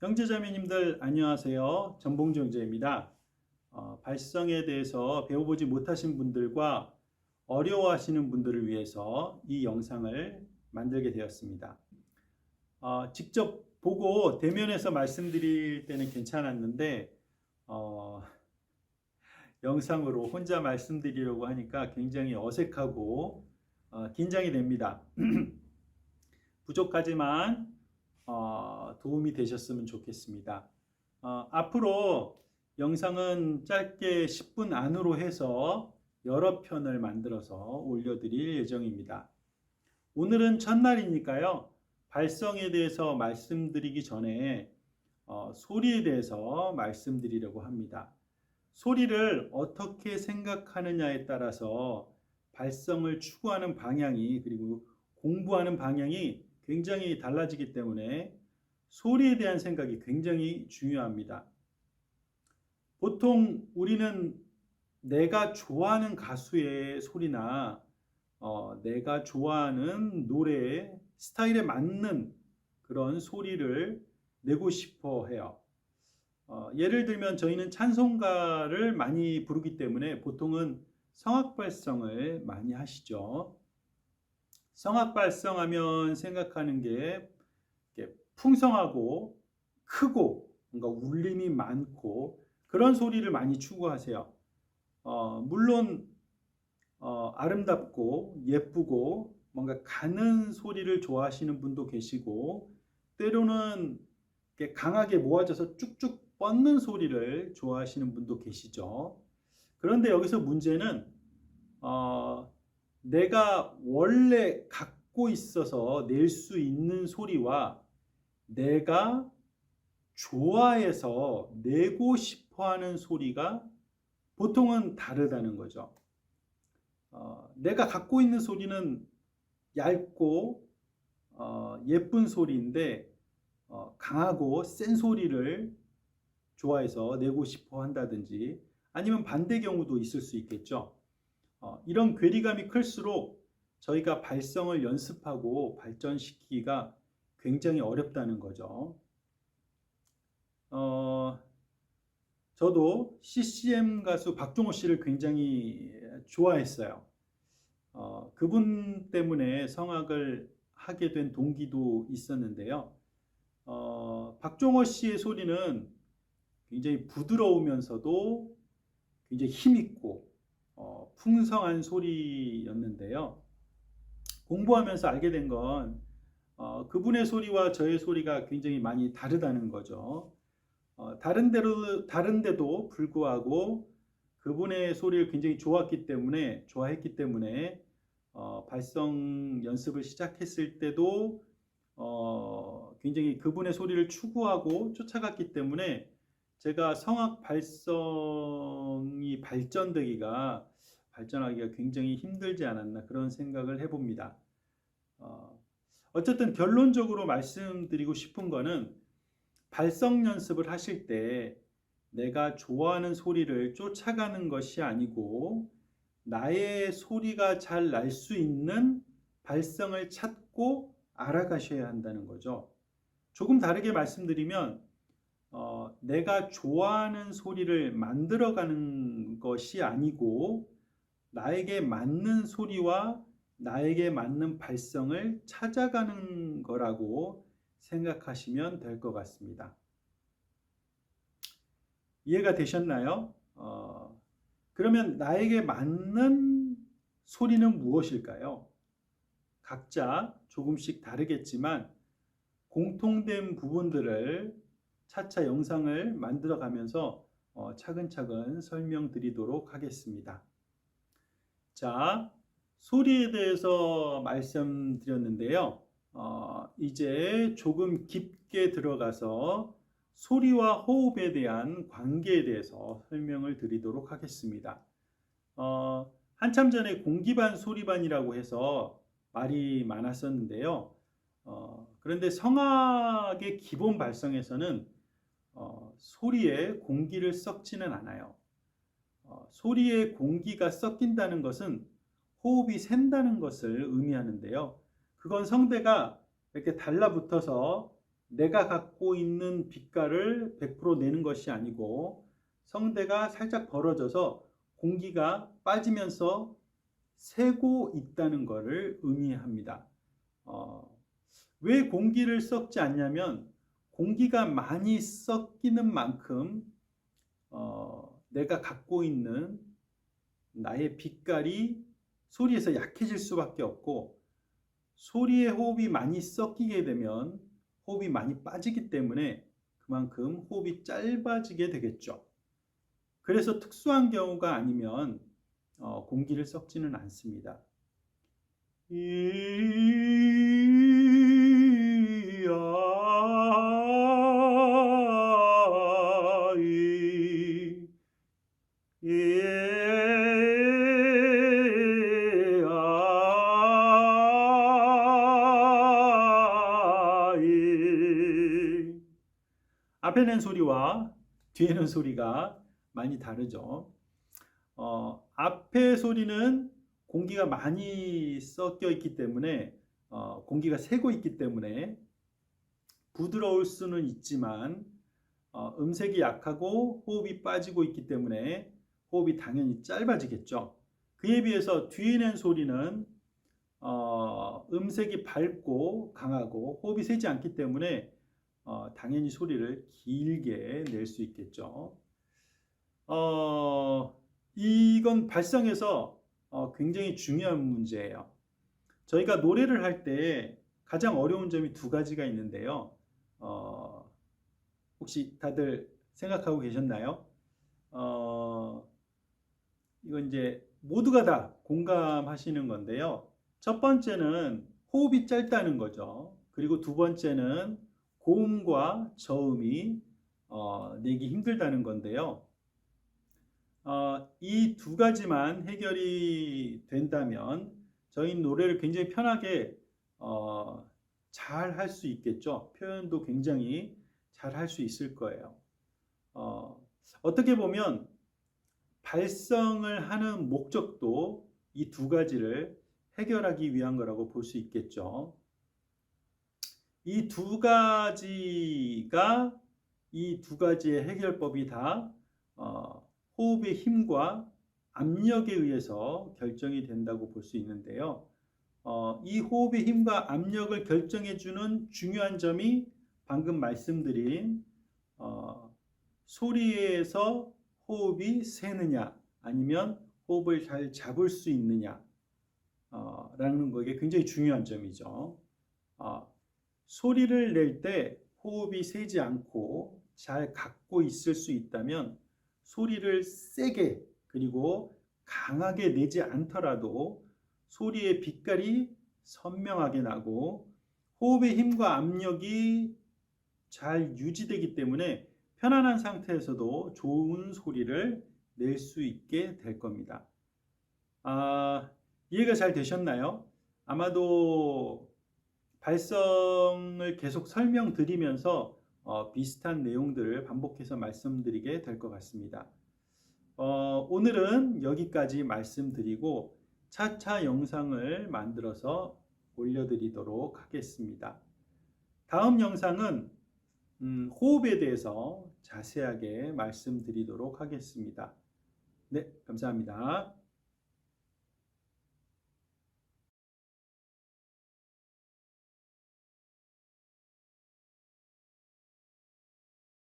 형제자매님들 안녕하세요. 전봉주 형제입니다. 발성에 대해서 배워보지 못하신 분들과 어려워하시는 분들을 위해서 이 영상을 만들게 되었습니다. 직접 보고 대면해서 말씀드릴 때는 괜찮았는데 영상으로 혼자 말씀드리려고 하니까 굉장히 어색하고 긴장이 됩니다. 부족하지만 도움이 되셨으면 좋겠습니다. 앞으로 영상은 짧게 10분 안으로 해서 여러 편을 만들어서 올려드릴 예정입니다. 오늘은 첫날이니까요. 발성에 대해서 말씀드리기 전에 소리에 대해서 말씀드리려고 합니다. 소리를 어떻게 생각하느냐에 따라서 발성을 추구하는 방향이 그리고 공부하는 방향이 굉장히 달라지기 때문에 소리에 대한 생각이 굉장히 중요합니다. 보통 우리는 내가 좋아하는 가수의 소리나 내가 좋아하는 노래의 스타일에 맞는 그런 소리를 내고 싶어 해요. 예를 들면 저희는 찬송가를 많이 부르기 때문에 보통은 성악 발성을 많이 하시죠. 성악 발성하면 생각하는 게 풍성하고 크고 뭔가 울림이 많고 그런 소리를 많이 추구하세요. 물론 아름답고 예쁘고 뭔가 가는 소리를 좋아하시는 분도 계시고 때로는 강하게 모아져서 쭉쭉 뻗는 소리를 좋아하시는 분도 계시죠. 그런데 여기서 문제는 내가 원래 갖고 있어서 낼 수 있는 소리와 내가 좋아해서 내고 싶어 하는 소리가 보통은 다르다는 거죠. 내가 갖고 있는 소리는 얇고 예쁜 소리인데 강하고 센 소리를 좋아해서 내고 싶어 한다든지 아니면 반대 경우도 있을 수 있겠죠. 이런 괴리감이 클수록 저희가 발성을 연습하고 발전시키기가 굉장히 어렵다는 거죠. 저도 CCM 가수 박종호 씨를 굉장히 좋아했어요. 그분 때문에 성악을 하게 된 동기도 있었는데요. 박종호 씨의 소리는 굉장히 부드러우면서도 굉장히 힘있고 풍성한 소리였는데요. 공부하면서 알게 된 건 그분의 소리와 저의 소리가 굉장히 많이 다르다는 거죠. 다른데도 불구하고 그분의 소리를 굉장히 좋아했기 때문에 발성 연습을 시작했을 때도 굉장히 그분의 소리를 추구하고 쫓아갔기 때문에 제가 성악 발성이 발전하기가 굉장히 힘들지 않았나 그런 생각을 해봅니다. 어쨌든 결론적으로 말씀드리고 싶은 거는 발성 연습을 하실 때 내가 좋아하는 소리를 쫓아가는 것이 아니고 나의 소리가 잘 날 수 있는 발성을 찾고 알아가셔야 한다는 거죠. 조금 다르게 말씀드리면 내가 좋아하는 소리를 만들어가는 것이 아니고 나에게 맞는 소리와 나에게 맞는 발성을 찾아가는 거라고 생각하시면 될 것 같습니다. 이해가 되셨나요? 그러면 나에게 맞는 소리는 무엇일까요? 각자 조금씩 다르겠지만 공통된 부분들을 차차 영상을 만들어 가면서 차근차근 설명드리도록 하겠습니다. 자, 소리에 대해서 말씀드렸는데요. 이제 조금 깊게 들어가서 소리와 호흡에 대한 관계에 대해서 설명을 드리도록 하겠습니다. 한참 전에 공기반 소리반이라고 해서 말이 많았었는데요. 그런데 성악의 기본 발성에서는 소리에 공기를 섞지는 않아요. 소리에 공기가 섞인다는 것은 호흡이 샌다는 것을 의미하는데요. 그건 성대가 이렇게 달라붙어서 내가 갖고 있는 빛깔을 100% 내는 것이 아니고 성대가 살짝 벌어져서 공기가 빠지면서 새고 있다는 것을 의미합니다. 왜 공기를 섞지 않냐면 공기가 많이 섞이는 만큼 내가 갖고 있는 나의 빛깔이 소리에서 약해질 수밖에 없고, 소리의 호흡이 많이 섞이게 되면 호흡이 많이 빠지기 때문에 그만큼 호흡이 짧아지게 되겠죠. 그래서 특수한 경우가 아니면 공기를 섞지는 않습니다. 앞에 낸 소리와 뒤에 는 소리가 많이 다르죠. 앞에 소리는 공기가 많이 섞여 있기 때문에 공기가 새고 있기 때문에 부드러울 수는 있지만 음색이 약하고 호흡이 빠지고 있기 때문에 호흡이 당연히 짧아지겠죠. 그에 비해서 뒤에 낸 소리는 음색이 밝고 강하고 호흡이 세지 않기 때문에 당연히 소리를 길게 낼 수 있겠죠. 이건 발성에서 굉장히 중요한 문제예요. 저희가 노래를 할 때 가장 어려운 점이 두 가지가 있는데요. 혹시 다들 생각하고 계셨나요? 이건 이제 모두가 다 공감하시는 건데요. 첫 번째는 호흡이 짧다는 거죠. 그리고 두 번째는 고음과 저음이 내기 힘들다는 건데요. 이 두 가지만 해결이 된다면 저희 노래를 굉장히 편하게 잘 할 수 있겠죠. 표현도 굉장히 잘 할 수 있을 거예요. 어떻게 보면 발성을 하는 목적도 이 두 가지를 해결하기 위한 거라고 볼 수 있겠죠. 이 두 가지의 해결법이 다 호흡의 힘과 압력에 의해서 결정이 된다고 볼 수 있는데요. 이 호흡의 힘과 압력을 결정해주는 중요한 점이 방금 말씀드린 소리에서 호흡이 새느냐 아니면 호흡을 잘 잡을 수 있느냐 라는 것이 굉장히 중요한 점이죠. 소리를 낼 때 호흡이 새지 않고 잘 갖고 있을 수 있다면 소리를 세게 그리고 강하게 내지 않더라도 소리의 빛깔이 선명하게 나고 호흡의 힘과 압력이 잘 유지되기 때문에 편안한 상태에서도 좋은 소리를 낼 수 있게 될 겁니다. 이해가 잘 되셨나요? 아마도 발성을 계속 설명드리면서 비슷한 내용들을 반복해서 말씀드리게 될 것 같습니다. 오늘은 여기까지 말씀드리고 차차 영상을 만들어서 올려드리도록 하겠습니다. 다음 영상은 호흡에 대해서 자세하게 말씀드리도록 하겠습니다. 네, 감사합니다.